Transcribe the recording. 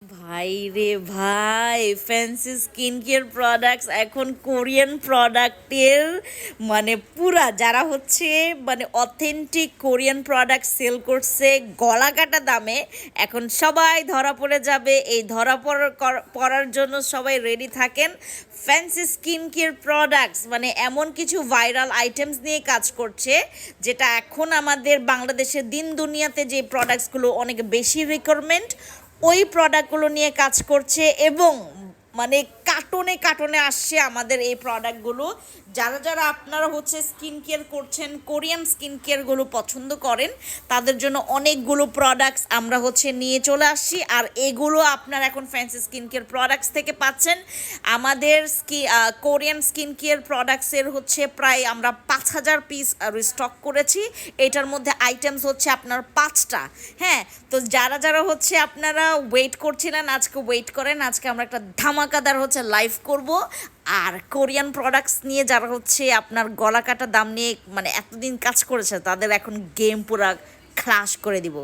ভাই রে ভাই, ফ্যান্সি স্কিন কেয়ার প্রোডাক্টস এখন কোরিয়ান প্রোডাক্টের মানে পুরা যারা হচ্ছে মানে অথেন্টিক কোরিয়ান প্রোডাক্ট সেল করছে গলা কাটা দামে, এখন সবাই ধরা পড়ে যাবে। এই ধরা পড়ার জন্য সবাই রেডি থাকেন। ফ্যান্সি স্কিন কেয়ার প্রোডাক্টস মানে এমন কিছু ভাইরাল আইটেমস নিয়ে কাজ করছে যেটা এখন আমাদের বাংলাদেশের দিন দুনিয়াতে যে প্রোডাক্টসগুলো অনেক বেশি রিকোয়ারমেন্ট, ওই প্রোডাক্টগুলো নিয়ে কাজ করছে এবং মানে কার্টনে কার্টনে আসছে আমাদের এই প্রোডাক্টগুলো। যারা যারা আপনারা হচ্ছে স্কিন কেয়ার করছেন, কোরিয়ান স্কিন কেয়ারগুলো পছন্দ করেন, তাদের জন্য অনেকগুলো প্রোডাক্টস আমরা হচ্ছে নিয়ে চলে আসছি। আর এগুলো আপনারা এখন ফ্যান্সি স্কিন কেয়ার প্রোডাক্টস থেকে পাচ্ছেন। আমাদের কোরিয়ান স্কিন কেয়ার প্রোডাক্টসের হচ্ছে প্রায় আমরা 5,000 পিস রিস্টক করেছি। এটার মধ্যে আইটেমস হচ্ছে আপনার 5টা। হ্যাঁ, তো যারা যারা হচ্ছে আপনারা ওয়েট করছিলেন, আজকে ওয়েট করেন। আজকে আমরা একটা ধামাকাদার হচ্ছে লাইভ করব। আর কোরিয়ান প্রোডাক্টস নিয়ে যারা হচ্ছে আপনার গলা কাটা দাম নিয়ে মানে এতদিন কাজ করেছে, তাদের এখন গেম পুরা ক্লাশ করে দিব।